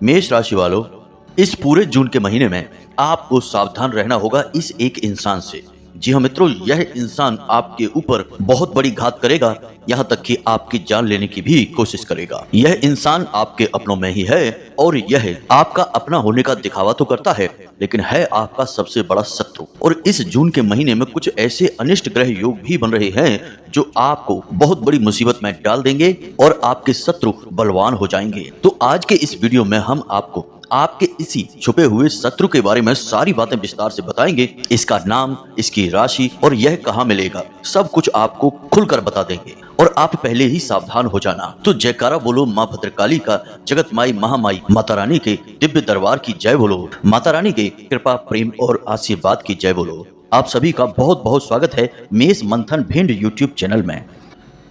मेष राशि वालों, इस पूरे जून के महीने में आपको सावधान रहना होगा इस एक इंसान से। जी हाँ मित्रों, यह इंसान आपके ऊपर बहुत बड़ी घात करेगा, यहाँ तक कि आपकी जान लेने की भी कोशिश करेगा। यह इंसान आपके अपनों में ही है और यह आपका अपना होने का दिखावा तो करता है, लेकिन है आपका सबसे बड़ा शत्रु। और इस जून के महीने में कुछ ऐसे अनिष्ट ग्रह योग भी बन रहे हैं जो आपको बहुत बड़ी मुसीबत में डाल देंगे और आपके शत्रु बलवान हो जाएंगे। तो आज के इस वीडियो में हम आपको आपके इसी छुपे हुए शत्रु के बारे में सारी बातें विस्तार से बताएंगे। इसका नाम, इसकी राशि और यह कहाँ मिलेगा, सब कुछ आपको खुलकर बता देंगे। और आप पहले ही सावधान हो जाना। तो जयकारा बोलो माँ भद्रकाली का, जगत माई महामाई माता रानी के दिव्य दरबार की जय बोलो, माता रानी के कृपा प्रेम और आशीर्वाद की जय बोलो। आप सभी का बहुत बहुत स्वागत है मेष मंथन भिंड यूट्यूब चैनल में।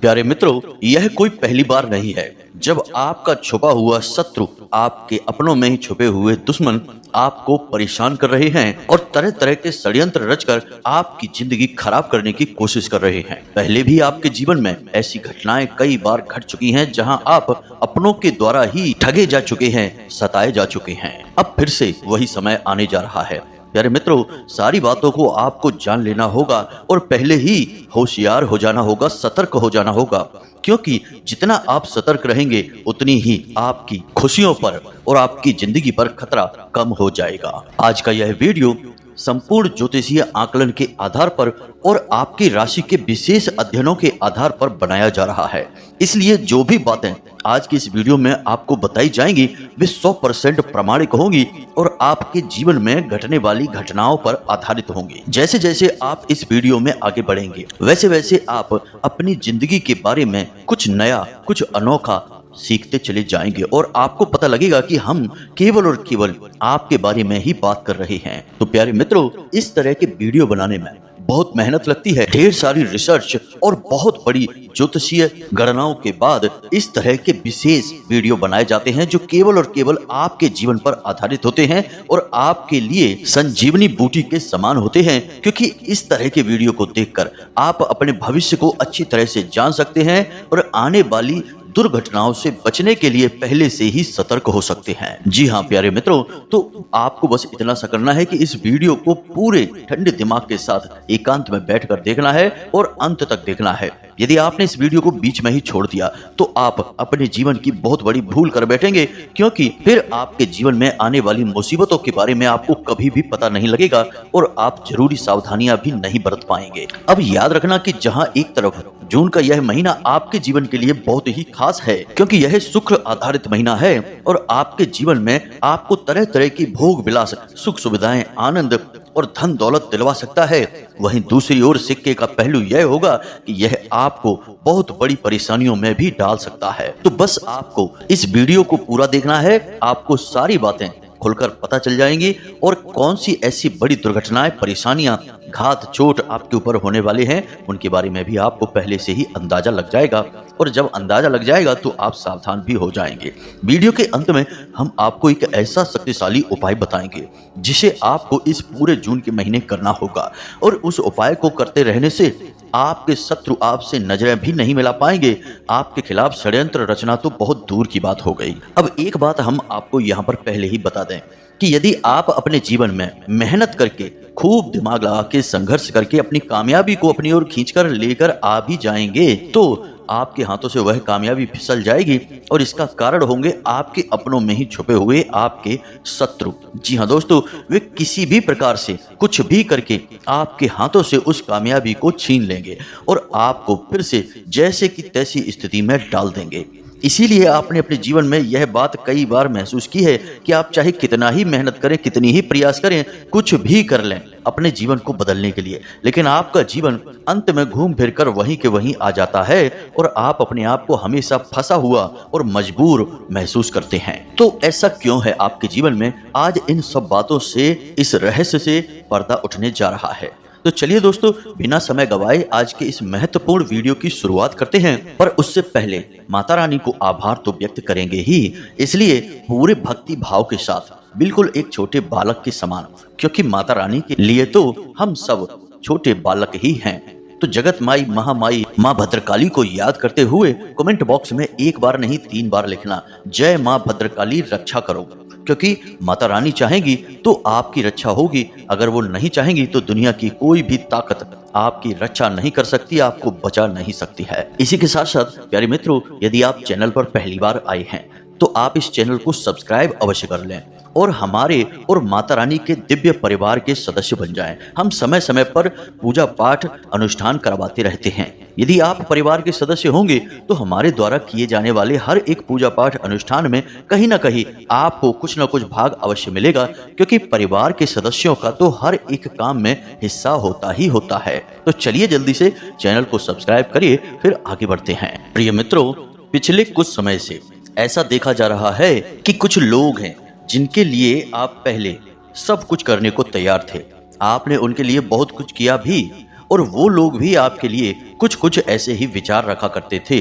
प्यारे मित्रों, यह कोई पहली बार नहीं है जब आपका छुपा हुआ शत्रु, आपके अपनों में ही छुपे हुए दुश्मन आपको परेशान कर रहे हैं और तरह तरह के षड्यंत्र रचकर आपकी जिंदगी खराब करने की कोशिश कर रहे हैं। पहले भी आपके जीवन में ऐसी घटनाएं कई बार घट चुकी हैं जहां आप अपनों के द्वारा ही ठगे जा चुके हैं, सताए जा चुके हैं। अब फिर से वही समय आने जा रहा है। प्यारे मित्रों, सारी बातों को आपको जान लेना होगा और पहले ही होशियार हो जाना होगा, सतर्क हो जाना होगा, क्योंकि जितना आप सतर्क रहेंगे उतनी ही आपकी खुशियों पर और आपकी जिंदगी पर खतरा कम हो जाएगा। आज का यह वीडियो संपूर्ण ज्योतिषीय आकलन के आधार पर और आपकी राशि के विशेष अध्ययनों के आधार पर बनाया जा रहा है, इसलिए जो भी बातें आज की इस वीडियो में आपको बताई जाएंगी वे 100% प्रामाणिक होंगी और आपके जीवन में घटने वाली घटनाओं पर आधारित होंगी। जैसे जैसे आप इस वीडियो में आगे बढ़ेंगे वैसे वैसे आप अपनी जिंदगी के बारे में कुछ नया, कुछ अनोखा सीखते चले जाएंगे और आपको पता लगेगा कि हम केवल और केवल आपके बारे में ही बात कर रहे हैं। तो प्यारे मित्रों, इस तरह के वीडियो बनाने में बहुत मेहनत लगती है, ढेर सारी रिसर्च और बहुत बड़ी ज्योतिषीय गणनाओं के बाद इस तरह के विशेष वीडियो बनाए जाते हैं जो केवल और केवल आपके जीवन पर आधारित होते हैं और आपके लिए संजीवनी बूटी के समान होते हैं, क्योंकि इस तरह के वीडियो को देखकर आप अपने भविष्य को अच्छी तरह से जान सकते हैं और आने वाली दुर्घटनाओं से बचने के लिए पहले से ही सतर्क हो सकते हैं। जी हाँ प्यारे मित्रों, तो आपको बस इतना सा करना है कि इस वीडियो को पूरे ठंडे दिमाग के साथ एकांत में बैठकर देखना है और अंत तक देखना है। यदि आपने इस वीडियो को बीच में ही छोड़ दिया तो आप अपने जीवन की बहुत बड़ी भूल कर बैठेंगे, क्योंकि फिर आपके जीवन में आने वाली मुसीबतों के बारे में आपको कभी भी पता नहीं लगेगा और आप जरूरी सावधानियां भी नहीं बरत पाएंगे। अब याद रखना कि जहां एक तरफ जून का यह महीना आपके जीवन के लिए बहुत ही खास है, क्योंकि यह शुक्र आधारित महीना है और आपके जीवन में आपको तरह तरह की भोग विलास, सुख सुविधाएं, आनंद और धन दौलत दिलवा सकता है, वहीं दूसरी ओर सिक्के का पहलू यह होगा कि यह आपको बहुत बड़ी परेशानियों में भी डाल सकता है। तो बस आपको इस वीडियो को पूरा देखना है, आपको सारी बातें खुलकर पता चल जाएंगी और कौन सी ऐसी बड़ी दुर्घटनाएं, परेशानियां, घात, चोट आपके ऊपर होने वाले हैं उनके बारे में भी आपको पहले से ही अंदाजा लग जाएगा। और जब अंदाजा लग जाएगा तो आप सावधान भी हो जाएंगे। वीडियो के अंत में हम आपको एक ऐसा शक्तिशाली उपाय बताएंगे जिसे आपको इस पूरे जून के महीने करना होगा और उस उपाय को करते रहने से आपके शत्रु आपसे नजरें भी नहीं मिला पाएंगे। आपके खिलाफ षड्यंत्र रचना तो बहुत दूर की बात हो गई। अब एक बात हम आपको यहाँ पर पहले ही बता दें कि यदि आप अपने जीवन में मेहनत करके, खूब दिमाग लगा के, संघर्ष करके अपनी कामयाबी को अपनी ओर खींचकर लेकर आ भी जाएंगे तो आपके हाथों से वह कामयाबी फिसल जाएगी और इसका कारण होंगे आपके अपनों में ही छुपे हुए आपके शत्रु। जी हाँ दोस्तों, वे किसी भी प्रकार से कुछ भी करके आपके हाथों से उस कामयाबी को छीन लेंगे और आपको फिर से जैसे की तैसी स्थिति में डाल देंगे। इसीलिए आपने अपने जीवन में यह बात कई बार महसूस की है कि आप चाहे कितना ही मेहनत करें, कितनी ही प्रयास करें, कुछ भी कर लें अपने जीवन को बदलने के लिए, लेकिन आपका जीवन अंत में घूम फिर कर वहीं के वहीं आ जाता है और आप अपने आप को हमेशा फंसा हुआ और मजबूर महसूस करते हैं। तो ऐसा क्यों है आपके जीवन में? आज इन सब बातों से, इस रहस्य से पर्दा उठने जा रहा है। तो चलिए दोस्तों, बिना समय गवाए आज के इस महत्वपूर्ण वीडियो की शुरुआत करते हैं। पर उससे पहले माता रानी को आभार तो व्यक्त करेंगे ही, इसलिए पूरे भक्ति भाव के साथ, बिल्कुल एक छोटे बालक के समान, क्योंकि माता रानी के लिए तो हम सब छोटे बालक ही हैं। तो जगत माई महामाई माँ भद्रकाली को याद करते हुए कमेंट बॉक्स में एक बार नहीं 3 बार लिखना, जय माँ भद्रकाली रक्षा करो। क्योंकि माता रानी चाहेंगी तो आपकी रक्षा होगी, अगर वो नहीं चाहेंगी तो दुनिया की कोई भी ताकत आपकी रक्षा नहीं कर सकती, आपको बचा नहीं सकती है। इसी के साथ साथ प्यारे मित्रों, यदि आप चैनल पर पहली बार आए हैं तो आप इस चैनल को सब्सक्राइब अवश्य कर लें और हमारे और माता रानी के दिव्य परिवार के सदस्य बन जाएं। हम समय समय पर पूजा पाठ अनुष्ठान करवाते रहते हैं। यदि आप परिवार के सदस्य होंगे तो हमारे द्वारा किए जाने वाले हर एक पूजा पाठ अनुष्ठान में कहीं ना कहीं आपको कुछ न कुछ भाग अवश्य मिलेगा, क्योंकि परिवार के सदस्यों का तो हर एक काम में हिस्सा होता ही होता है। तो चलिए जल्दी से चैनल को सब्सक्राइब करिए, फिर आगे बढ़ते हैं। प्रिय मित्रों, पिछले कुछ समय से ऐसा देखा जा रहा है कि कुछ लोग हैं जिनके लिए आप पहले सब कुछ करने को तैयार थे, आपने उनके लिए बहुत कुछ किया भी, और वो लोग भी आपके लिए कुछ कुछ ऐसे ही विचार रखा करते थे,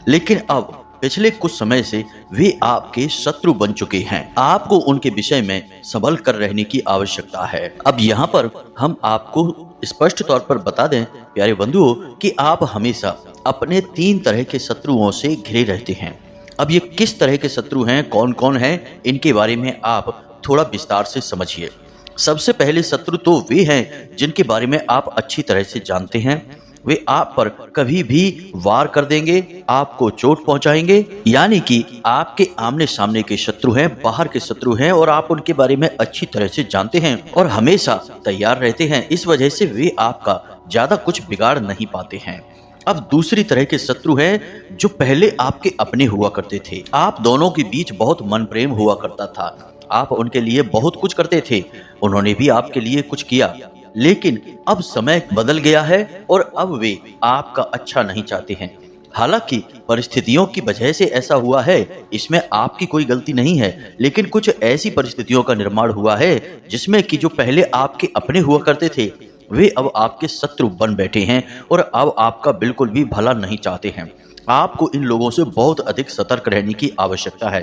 लेकिन अब पिछले कुछ समय से वे आपके शत्रु बन चुके हैं। आपको उनके विषय में संभल कर रहने की आवश्यकता है। अब यहाँ पर हम आपको स्पष्ट तौर पर बता दें प्यारे बंधुओं कि आप हमेशा अपने 3 तरह के शत्रुओं से घिरे रहते हैं। अब ये किस तरह के शत्रु हैं, कौन कौन हैं, इनके बारे में आप थोड़ा विस्तार से समझिए। सबसे पहले शत्रु तो वे हैं जिनके बारे में आप अच्छी तरह से जानते हैं। वे आप पर कभी भी वार कर देंगे, आपको चोट पहुंचाएंगे, यानी कि आपके आमने सामने के शत्रु हैं, बाहर के शत्रु हैं, और आप उनके बारे में अच्छी तरह से जानते हैं और हमेशा तैयार रहते हैं। इस वजह से वे आपका ज्यादा कुछ बिगाड़ नहीं पाते हैं। अब दूसरी तरह के शत्रु हैं जो पहले आपके अपने हुआ करते थे। आप दोनों के बीच बहुत मन प्रेम हुआ करता था, आप उनके लिए बहुत कुछ करते थे, उन्होंने भी आपके लिए कुछ किया, लेकिन अब समय बदल गया है और अब वे आपका अच्छा नहीं चाहते हैं। हालांकि परिस्थितियों की वजह से ऐसा हुआ है, इसमें आपकी कोई गलती नहीं है, लेकिन कुछ ऐसी परिस्थितियों का निर्माण हुआ है जिसमें कि जो पहले आपके अपने हुआ करते थे वे अब आपके शत्रु बन बैठे हैं और अब आपका बिल्कुल भी भला नहीं चाहते हैं। आपको इन लोगों से बहुत अधिक सतर्क रहने की आवश्यकता है,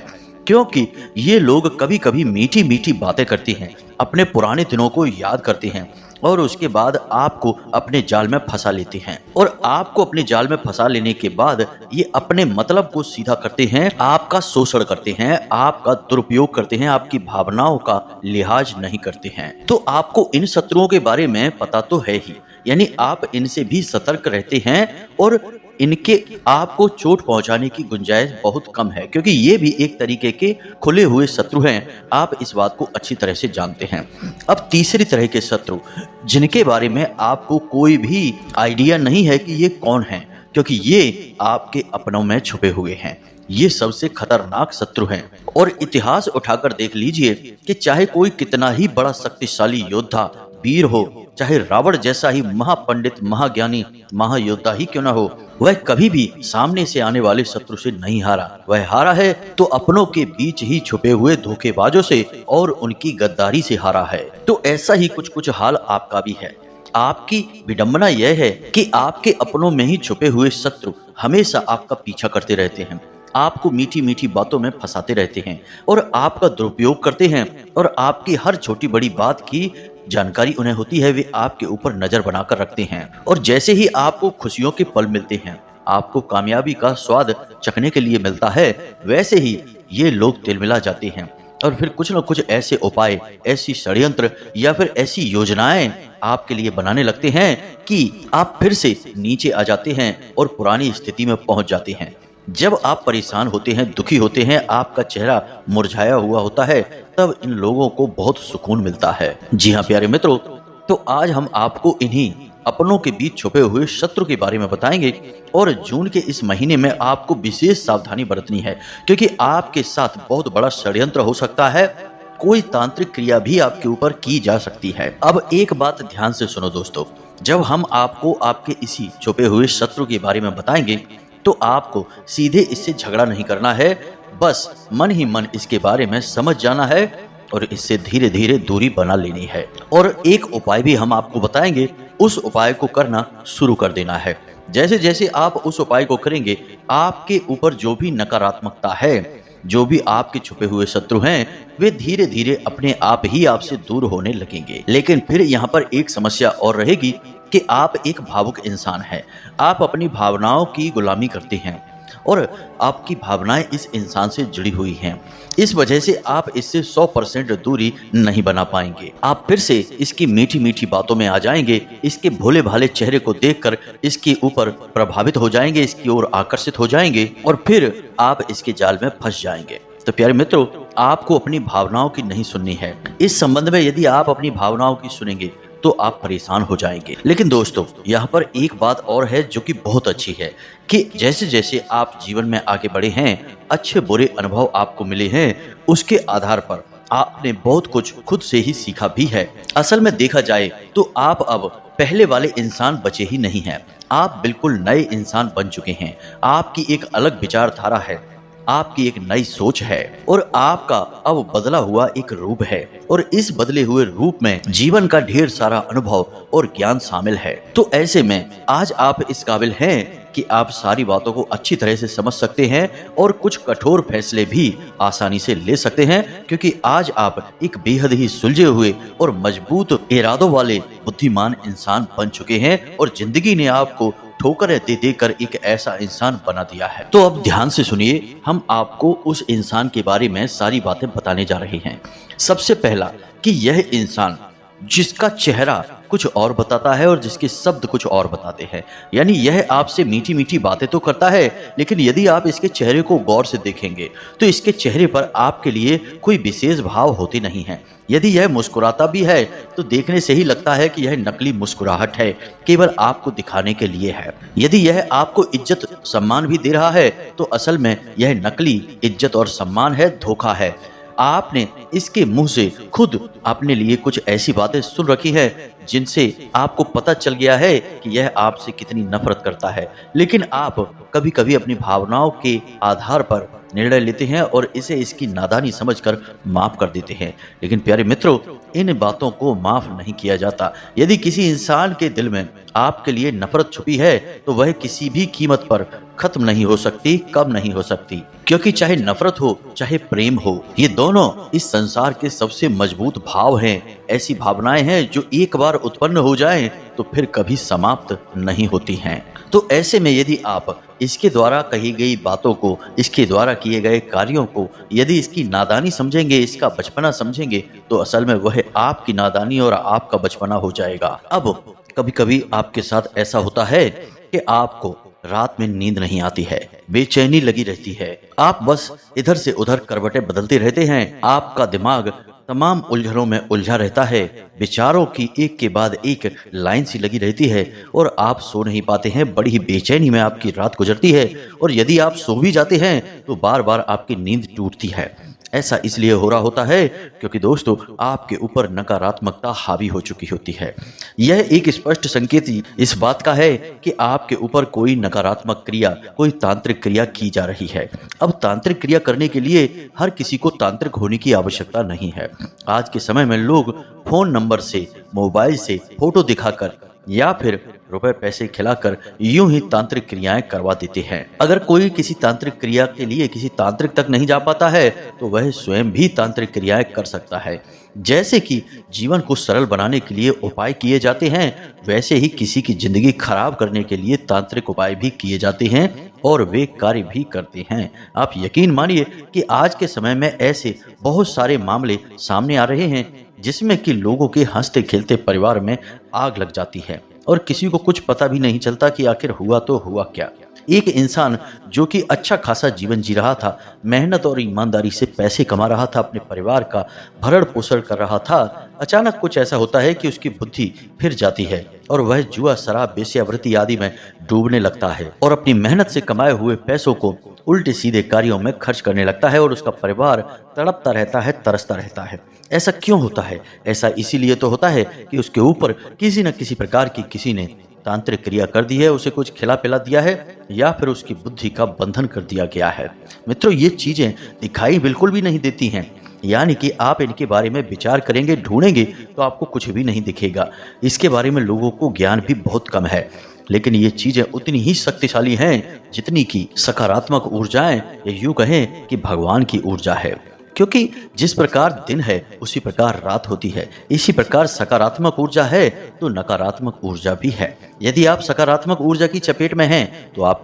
क्योंकि ये लोग कभी कभी मीठी मीठी बातें करते हैं, अपने पुराने दिनों को याद करते हैं और उसके बाद आपको अपने जाल में फंसा लेते हैं। और आपको अपने जाल में फंसा लेने के बाद ये अपने मतलब को सीधा करते हैं, आपका शोषण करते हैं, आपका दुरुपयोग करते हैं, आपकी भावनाओं का लिहाज नहीं करते हैं। तो आपको इन शत्रुओं के बारे में पता तो है ही, यानी आप इनसे भी सतर्क रहते हैं और इनके आपको चोट पहुंचाने की गुंजाइश बहुत कम है, क्योंकि ये भी एक तरीके के खुले हुए शत्रु हैं। आप इस बात को अच्छी तरह से जानते हैं। अब तीसरी तरह के शत्रु जिनके बारे में आपको कोई भी आइडिया नहीं है कि ये कौन हैं, क्योंकि ये आपके अपनों में छुपे हुए हैं। ये सबसे खतरनाक शत्रु हैं और इतिहास उठाकर देख लीजिए कि चाहे कोई कितना ही बड़ा शक्तिशाली योद्धा वीर हो, चाहे रावण जैसा ही महापंडित महाज्ञानी महायोद्धा ही क्यों ना हो, वह कभी भी सामने से आने वाले शत्रु से नहीं हारा। वह हारा है तो अपनों के बीच ही छुपे हुए धोखेबाजों से और उनकी गद्दारी से हारा है। तो ऐसा ही कुछ कुछ हाल आपका भी है। आपकी विडंबना यह है कि आपके अपनों में ही छुपे हुए शत्रु हमेशा आपका पीछा करते रहते हैं, आपको मीठी मीठी बातों में फंसाते रहते हैं और आपका दुरुपयोग करते हैं, और आपकी हर छोटी बड़ी बात की जानकारी उन्हें होती है। वे आपके ऊपर नजर बनाकर रखते हैं और जैसे ही आपको खुशियों के पल मिलते हैं, आपको कामयाबी का स्वाद चखने के लिए मिलता है, वैसे ही ये लोग तिलमिला जाते हैं और फिर कुछ न कुछ ऐसे उपाय, ऐसी षड्यंत्र या फिर ऐसी योजनाएं आपके लिए बनाने लगते हैं कि आप फिर से नीचे आ जाते हैं और पुरानी स्थिति में पहुंच जाते हैं। जब आप परेशान होते हैं, दुखी होते हैं, आपका चेहरा मुरझाया हुआ होता है, तब इन लोगों को बहुत सुकून मिलता है। जी हाँ प्यारे मित्रों, तो आज हम आपको इन्हीं अपनों के बीच छुपे हुए शत्रु के बारे में बताएंगे और जून के इस महीने में आपको विशेष सावधानी बरतनी है, क्योंकि आपके साथ बहुत बड़ा षड्यंत्र हो सकता है। कोई तांत्रिक क्रिया भी आपके ऊपर की जा सकती है। अब एक बात ध्यान से सुनो दोस्तों, जब हम आपको आपके इसी छुपे हुए शत्रु के बारे में बताएंगे तो आपको सीधे इससे झगड़ा नहीं करना है, बस मन ही मन इसके बारे में समझ जाना है और इससे धीरे धीरे दूरी बना लेनी है। और एक उपाय भी हम आपको बताएंगे, उस उपाय को करना शुरू कर देना है। जैसे जैसे आप उस उपाय को करेंगे, आपके ऊपर जो भी नकारात्मकता है, जो भी आपके छुपे हुए शत्रु हैं, वे धीरे धीरे अपने आप ही आपसे दूर होने लगेंगे। लेकिन फिर यहाँ पर एक समस्या और रहेगी कि आप एक भावुक इंसान हैं। आप अपनी भावनाओं की गुलामी करते हैं और आपकी भावनाएं इस इंसान से जुड़ी हुई हैं। इस वजह से आप इससे 100% दूरी नहीं बना पाएंगे। आप फिर से इसकी मीठी मीठी बातों में आ जाएंगे, इसके भोले भाले चेहरे को देखकर इसके ऊपर प्रभावित हो जाएंगे, इसकी ओर आकर्षित हो जाएंगे और फिर आप इसके जाल में फंस जाएंगे। तो प्यारे मित्रों, आपको अपनी भावनाओं की नहीं सुननी है। इस संबंध में यदि आप अपनी भावनाओं की सुनेंगे तो आप परेशान हो जाएंगे। लेकिन दोस्तों, यहाँ पर एक बात और है जो कि बहुत अच्छी है कि जैसे जैसे आप जीवन में आगे बढ़े हैं, अच्छे बुरे अनुभव आपको मिले हैं, उसके आधार पर आपने बहुत कुछ खुद से ही सीखा भी है। असल में देखा जाए तो आप अब पहले वाले इंसान बचे ही नहीं हैं। आप बिल्कुल नए इंसान बन चुके हैं। आपकी एक अलग विचारधारा है, आपकी एक नई सोच है और आपका अब बदला हुआ एक रूप है और इस बदले हुए रूप में जीवन का ढेर सारा अनुभव और ज्ञान शामिल है। तो ऐसे में आज आप इस काबिल हैं कि आप सारी बातों को अच्छी तरह से समझ सकते हैं और कुछ कठोर फैसले भी आसानी से ले सकते हैं, क्योंकि आज आप एक बेहद ही सुलझे हुए और मजबूत इरादों वाले बुद्धिमान इंसान बन चुके हैं और जिंदगी ने आपको ठोकरें दे देकर एक ऐसा इंसान बना दिया है। तो अब ध्यान से सुनिए, हम आपको उस इंसान के बारे में सारी बातें बताने जा रहे हैं। सबसे पहला कि यह इंसान जिसका चेहरा कुछ और बताता है और जिसके शब्द कुछ और बताते हैं, यानी यह आपसे मीठी मीठी बातें तो करता है, लेकिन यदि आप इसके चेहरे को गौर से देखेंगे तो इसके चेहरे पर आपके लिए कोई विशेष भाव होते नहीं है। यदि यह मुस्कुराता भी है तो देखने से ही लगता है कि यह नकली मुस्कुराहट है, केवल आपको दिखाने के लिए है। यदि यह आपको इज्जत सम्मान भी दे रहा है तो असल में यह नकली इज्जत और सम्मान है, धोखा है। आपने इसके मुंह से खुद अपने लिए कुछ ऐसी बातें सुन रखी है जिनसे आपको पता चल गया है कि यह आपसे कितनी नफरत करता है, लेकिन आप कभी कभी अपनी भावनाओं के आधार पर निर्णय लेते हैं और इसे इसकी नादानी समझकर माफ कर देते हैं। लेकिन प्यारे मित्रों, इन बातों को माफ नहीं किया जाता। यदि किसी इंसान के दिल में आपके लिए नफरत छुपी है तो वह किसी भी कीमत पर खत्म नहीं हो सकती, कम नहीं हो सकती, क्योंकि चाहे नफरत हो चाहे प्रेम हो, ये दोनों इस संसार के सबसे मजबूत भाव हैं। ऐसी भावनाएं हैं जो एक बार उत्पन्न हो जाएं तो फिर कभी समाप्त नहीं होती हैं। तो ऐसे में यदि आप इसके द्वारा कही गई बातों को, इसके द्वारा किए गए कार्यों को यदि इसकी नादानी समझेंगे, इसका बचपना समझेंगे, तो असल में वह आपकी नादानी और आपका बचपना हो जाएगा। अब कभी कभी आपके साथ ऐसा होता है कि आपको रात में नींद नहीं आती है, बेचैनी लगी रहती है, आप बस इधर से उधर करवटें बदलते रहते हैं, आपका दिमाग तमाम उलझनों में उलझा रहता है, विचारों की एक के बाद एक लाइन सी लगी रहती है और आप सो नहीं पाते हैं। बड़ी ही बेचैनी में आपकी रात गुजरती है और यदि आप सो भी जाते हैं तो बार बार आपकी नींद टूटती है। ऐसा इसलिए हो रहा होता है क्योंकि दोस्तों आपके ऊपर नकारात्मकता हावी हो चुकी होती है। यह एक स्पष्ट संकेत इस बात का है कि आपके ऊपर कोई नकारात्मक क्रिया, कोई तांत्रिक क्रिया की जा रही है। अब तांत्रिक क्रिया करने के लिए हर किसी को तांत्रिक होने की आवश्यकता नहीं है। आज के समय में लोग फोन नंबर से, मोबाइल से फोटो दिखाकर या फिर रुपए पैसे खिलाकर यूं ही तांत्रिक क्रियाएं करवा देते हैं। अगर कोई किसी तांत्रिक क्रिया के लिए किसी तांत्रिक तक नहीं जा पाता है तो वह स्वयं भी तांत्रिक क्रियाएं कर सकता है। जैसे कि जीवन को सरल बनाने के लिए उपाय किए जाते हैं, वैसे ही किसी की जिंदगी खराब करने के लिए तांत्रिक उपाय भी किए जाते हैं और वे कार्य भी करते हैं। आप यकीन मानिए कि आज के समय में ऐसे बहुत सारे मामले सामने आ रहे हैं जिसमें कि लोगों के हंसते खेलते परिवार में आग लग जाती है और किसी को कुछ पता भी नहीं चलता कि आखिर हुआ तो हुआ क्या। एक इंसान जो कि अच्छा खासा जीवन जी रहा था, मेहनत और ईमानदारी से पैसे कमा रहा था, अपने परिवार का भरण पोषण कर रहा था, अचानक कुछ ऐसा होता है कि उसकी बुद्धि फिर जाती है और वह जुआ, शराब, वेश्यावृत्ति आदि में डूबने लगता है और अपनी मेहनत से कमाए हुए पैसों को उल्टे सीधे कार्यों में खर्च करने लगता है और उसका परिवार तड़पता रहता है, तरसता रहता है। ऐसा क्यों होता है? ऐसा इसीलिए तो होता है कि उसके ऊपर किसी न किसी प्रकार की किसी ने तांत्रिक क्रिया कर दी है, उसे कुछ खिला पिला दिया है या फिर उसकी बुद्धि का बंधन कर दिया गया है। मित्रों, ये चीजें दिखाई बिल्कुल भी नहीं देती हैं, यानी कि आप इनके बारे में विचार करेंगे, ढूंढेंगे तो आपको कुछ भी नहीं दिखेगा। इसके बारे में लोगों को ज्ञान भी बहुत कम है, लेकिन ये चीजें उतनी ही शक्तिशाली हैं जितनी की सकारात्मक ऊर्जाएं या यूं कहें कि भगवान की ऊर्जा है। क्योंकि जिस प्रकार दिन है उसी प्रकार रात होती है, इसी प्रकार सकारात्मक ऊर्जा है तो नकारात्मक ऊर्जा भी है। यदि आप सकारात्मक ऊर्जा की चपेट में हैं तो आप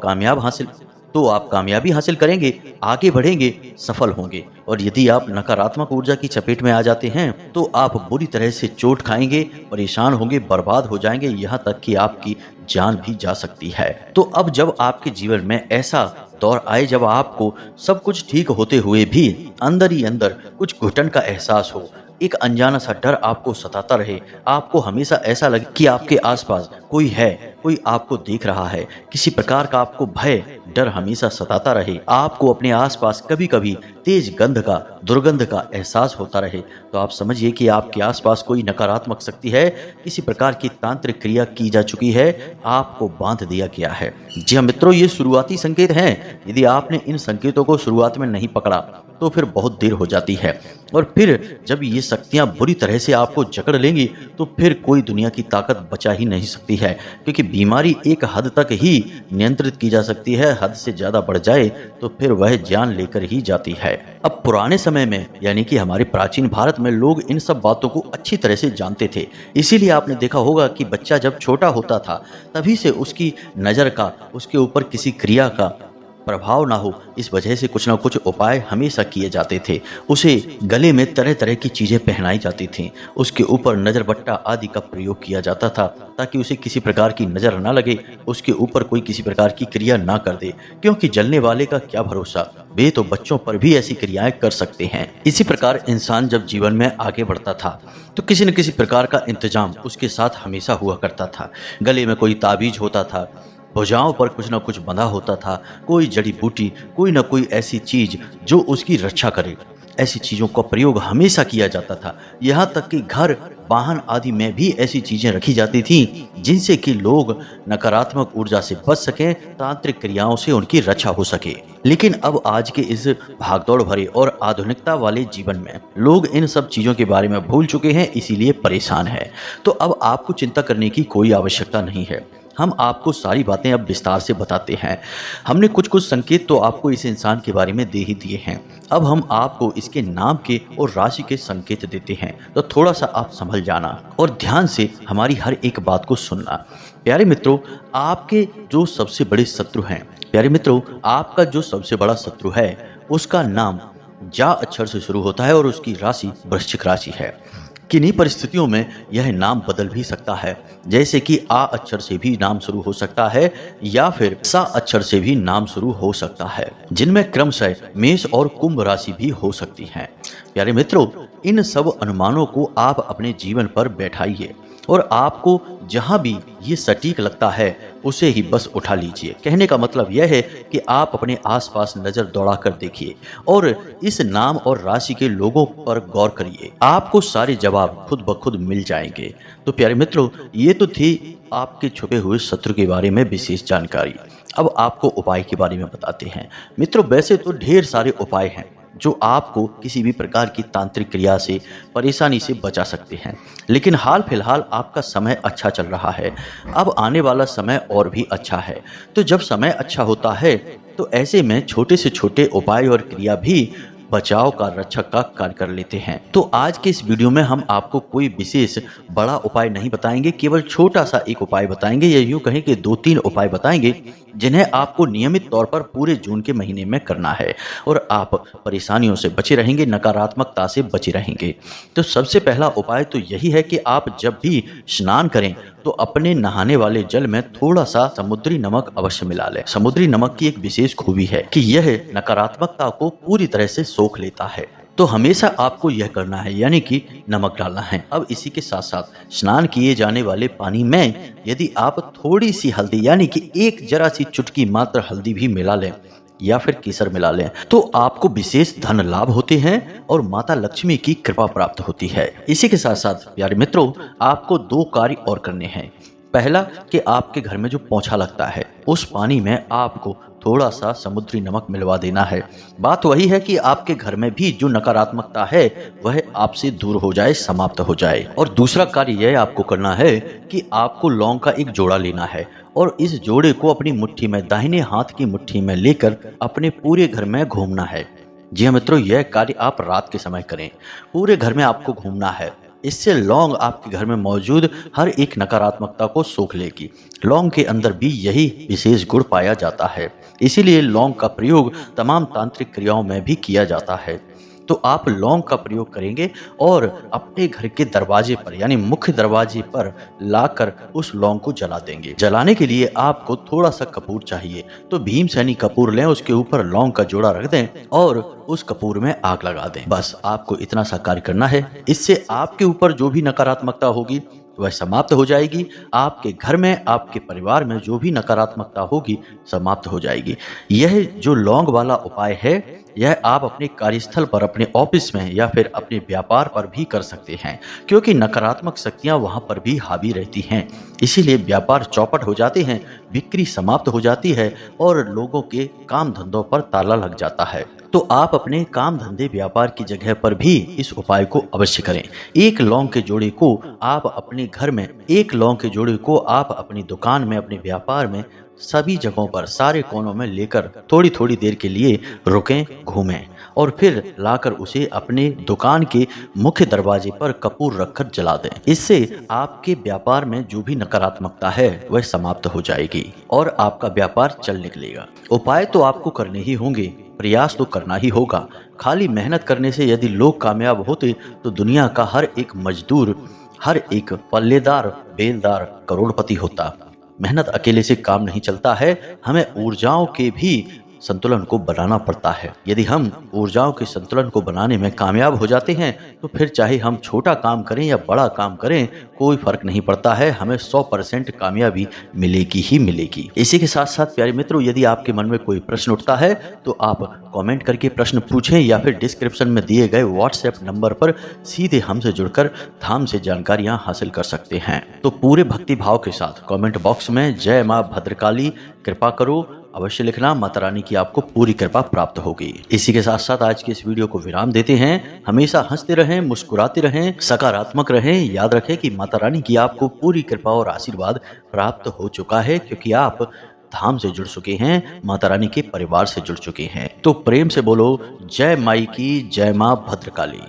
कामयाबी हासिल करेंगे, आगे बढ़ेंगे, सफल होंगे। और यदि आप नकारात्मक ऊर्जा की चपेट में आ जाते हैं तो आप बुरी तरह से चोट खाएंगे, परेशान होंगे, बर्बाद हो जाएंगे, यहाँ तक कि आपकी जान भी जा सकती है। तो अब जब आपके जीवन में ऐसा दौर आए जब आपको सब कुछ ठीक होते हुए भी अंदर ही अंदर कुछ घुटन का एहसास हो, एक अनजाना सा डर आपको सताता रहे, आपको हमेशा ऐसा लगे कि आपके आसपास कोई है, कोई आपको देख रहा है, किसी प्रकार का आपको भय डर हमेशा सताता रहे, आपको अपने आसपास कभी कभी तेज गंध का, दुर्गंध का एहसास होता रहे, तो आप समझिए कि आपके आसपास कोई नकारात्मक शक्ति है, किसी प्रकार की तांत्रिक क्रिया की जा चुकी है, आपको बांध दिया गया है। जी हाँ मित्रों, ये शुरुआती संकेत हैं। यदि आपने इन संकेतों को शुरुआत में नहीं पकड़ा तो फिर बहुत देर हो जाती है, और फिर जब ये शक्तियां बुरी तरह से आपको जकड़ लेंगी तो फिर कोई दुनिया की ताकत बचा ही नहीं सकती है, क्योंकि बीमारी एक हद तक ही नियंत्रित की जा सकती है, हद से ज्यादा बढ़ जाए तो फिर वह जान लेकर ही जाती है। अब पुराने समय में यानी कि हमारे प्राचीन भारत में लोग इन सब बातों को अच्छी तरह से जानते थे, इसीलिए आपने देखा होगा कि बच्चा जब छोटा होता था तभी से उसकी नज़र का, उसके ऊपर किसी क्रिया का प्रभाव ना हो, इस वजह से कुछ ना कुछ उपाय हमेशा किए जाते थे। उसे गले में तरह तरह की चीज़ें पहनाई जाती थीं, उसके ऊपर नज़र बट्टा आदि का प्रयोग किया जाता था ताकि उसे किसी प्रकार की नज़र ना लगे, उसके ऊपर कोई किसी प्रकार की क्रिया ना कर दे, क्योंकि जलने वाले का क्या भरोसा, वे तो बच्चों पर भी ऐसी क्रियाएं कर सकते हैं। इसी प्रकार इंसान जब जीवन में आगे बढ़ता था तो किसी न किसी प्रकार का इंतजाम उसके साथ हमेशा हुआ करता था। गले में कोई ताबीज होता था, भुजाओं पर कुछ न कुछ बंधा होता था, कोई जड़ी बूटी, कोई न कोई ऐसी चीज जो उसकी रक्षा करे, ऐसी चीजों का प्रयोग हमेशा किया जाता था। यहाँ तक कि घर, वाहन आदि में भी ऐसी चीजें रखी जाती थी जिनसे कि लोग नकारात्मक ऊर्जा से बच सकें, तांत्रिक क्रियाओं से उनकी रक्षा हो सके। लेकिन अब आज के इस भागदौड़ भरे और आधुनिकता वाले जीवन में लोग इन सब चीजों के बारे में भूल चुके हैं, इसीलिए परेशान है। तो अब आपको चिंता करने की कोई आवश्यकता नहीं है, हम आपको सारी बातें अब विस्तार से बताते हैं। हमने कुछ कुछ संकेत तो आपको इस इंसान के बारे में दे ही दिए हैं, अब हम आपको इसके नाम के और राशि के संकेत देते हैं, तो थोड़ा सा आप संभल जाना और ध्यान से हमारी हर एक बात को सुनना। प्यारे मित्रों, आपके जो सबसे बड़े शत्रु हैं, प्यारे मित्रों, आपका जो सबसे बड़ा शत्रु है उसका नाम जा अक्षर से शुरू होता है और उसकी राशि वृश्चिक राशि है। किन्हीं परिस्थितियों में यह नाम बदल भी सकता है, जैसे कि आ अक्षर से भी नाम शुरू हो सकता है या फिर सा अक्षर से भी नाम शुरू हो सकता है, जिनमें क्रमशः मेष और कुंभ राशि भी हो सकती हैं। प्यारे मित्रों, इन सब अनुमानों को आप अपने जीवन पर बैठाइए और आपको जहां भी ये सटीक लगता है उसे ही बस उठा लीजिए। कहने का मतलब यह है कि आप अपने आसपास नजर दौड़ा कर देखिए और इस नाम और राशि के लोगों पर गौर करिए, आपको सारे जवाब खुद ब खुद मिल जाएंगे। तो प्यारे मित्रों, ये तो थी आपके छुपे हुए शत्रु के बारे में विशेष जानकारी। अब आपको उपाय के बारे में बताते हैं। मित्रों, वैसे तो ढेर सारे उपाय हैं जो आपको किसी भी प्रकार की तांत्रिक क्रिया से, परेशानी से बचा सकते हैं, लेकिन हाल फिलहाल आपका समय अच्छा चल रहा है। अब आने वाला समय और भी अच्छा है, तो जब समय अच्छा होता है तो ऐसे में छोटे से छोटे उपाय और क्रिया भी बचाव का, रक्षक का कार्य कर लेते हैं। तो आज के इस वीडियो में हम आपको कोई विशेष बड़ा उपाय नहीं बताएंगे, केवल छोटा सा एक उपाय बताएंगे, या यूं कहें कि 2-3 उपाय बताएंगे जिन्हें आपको नियमित तौर पर पूरे जून के महीने में करना है और आप परेशानियों से बचे रहेंगे, नकारात्मकता से बचे रहेंगे। तो सबसे पहला उपाय तो यही है कि आप जब भी स्नान करें तो अपने नहाने वाले जल में थोड़ा सा समुद्री नमक अवश्य मिला लें। समुद्री नमक की एक विशेष खूबी है कि यह नकारात्मकता को पूरी तरह से सोख लेता है, तो हमेशा आपको यह करना है, यानी कि नमक डालना है। अब इसी के साथ साथ स्नान किए जाने वाले पानी में यदि आप थोड़ी सी हल्दी, यानी कि एक जरा सी चुटकी मात्र हल्दी भी मिला लें या फिर केसर मिला लें, तो आपको विशेष धन लाभ होते हैं और माता लक्ष्मी की कृपा प्राप्त होती है। इसी के साथ साथ प्यारे मित्रों, आपको 2 कार्य और करने हैं। पहला कि आपके घर में जो पोंछा लगता है उस पानी में आपको थोड़ा सा समुद्री नमक मिलवा देना है। बात वही है कि आपके घर में भी जो नकारात्मकता है वह आपसे दूर हो जाए, समाप्त हो जाए। और दूसरा कार्य यह आपको करना है कि आपको लौंग का एक जोड़ा लेना है और इस जोड़े को अपनी मुट्ठी में, दाहिने हाथ की मुट्ठी में लेकर अपने पूरे घर में घूमना है। जी हाँ मित्रों, यह कार्य आप रात के समय करें। पूरे घर में आपको घूमना है। इससे लौंग आपके घर में मौजूद हर एक नकारात्मकता को सोख लेगी। लौंग के अंदर भी यही विशेष गुण पाया जाता है। इसीलिए लौंग का प्रयोग तमाम तांत्रिक क्रियाओं में भी किया जाता है। तो आप लौंग का प्रयोग करेंगे और अपने घर के दरवाजे पर यानी मुख्य दरवाजे पर लाकर उस लौंग को जला देंगे। जलाने के लिए आपको थोड़ा सा कपूर चाहिए, तो भीमसेनी कपूर लें, उसके ऊपर लौंग का जोड़ा रख दें और उस कपूर में आग लगा दें। बस आपको इतना सा कार्य करना है। इससे आपके ऊपर जो भी नकारात्मकता होगी वह समाप्त हो जाएगी। आपके घर में, आपके परिवार में जो भी नकारात्मकता होगी समाप्त हो जाएगी। यह जो लौंग वाला उपाय है, यह आप अपने कार्यस्थल पर, अपने ऑफिस में या फिर अपने व्यापार पर भी कर सकते हैं, क्योंकि नकारात्मक शक्तियां वहां पर भी हावी रहती हैं। इसीलिए व्यापार चौपट हो जाते हैं, बिक्री समाप्त हो जाती है और लोगों के काम धंधों पर ताला लग जाता है। तो आप अपने काम धंधे व्यापार की जगह पर भी इस उपाय को अवश्य करें। एक लौंग के जोड़े को आप अपने घर में, एक लौंग के जोड़े को आप अपनी दुकान में, अपने व्यापार में, सभी जगहों पर, सारे कोनों में लेकर थोड़ी थोड़ी देर के लिए रुकें, घूमें और फिर लाकर उसे अपने दुकान के मुख्य दरवाजे पर कपूर रखकर जला दें। इससे आपके व्यापार में जो भी नकारात्मकता है वह समाप्त हो जाएगी और आपका व्यापार चल निकलेगा। उपाय तो आपको करने ही होंगे, प्रयास तो करना ही होगा। खाली मेहनत करने से यदि लोग कामयाब होते तो दुनिया का हर एक मजदूर, हर एक पल्लेदार, बेलदार करोड़पति होता। मेहनत अकेले से काम नहीं चलता है, हमें ऊर्जाओं के भी संतुलन को बनाना पड़ता है। यदि हम ऊर्जाओं के संतुलन को बनाने में कामयाब हो जाते हैं तो फिर चाहे हम छोटा काम करें या बड़ा काम करें, कोई फर्क नहीं पड़ता है, हमें 100% कामयाबी मिलेगी ही मिलेगी। इसी के साथ साथ प्यारे मित्रों, यदि आपके मन में कोई प्रश्न उठता है तो आप कमेंट करके प्रश्न पूछें या फिर डिस्क्रिप्शन में दिए गए व्हाट्सएप नंबर पर सीधे हमसे जुड़कर धाम से जानकारियां हासिल कर सकते हैं। तो पूरे भक्ति भाव के साथ कमेंट बॉक्स में जय माँ भद्रकाली कृपा करो अवश्य लिखना। माता रानी की आपको पूरी कृपा प्राप्त होगी। इसी के साथ साथ आज की इस वीडियो को विराम देते हैं। हमेशा हंसते रहें, मुस्कुराते रहें, सकारात्मक रहें। याद रखें कि माता रानी की आपको पूरी कृपा और आशीर्वाद प्राप्त हो चुका है, क्योंकि आप धाम से जुड़ चुके हैं, माता रानी के परिवार से जुड़ चुके हैं। तो प्रेम से बोलो जय माई की, जय माँ भद्रकाली।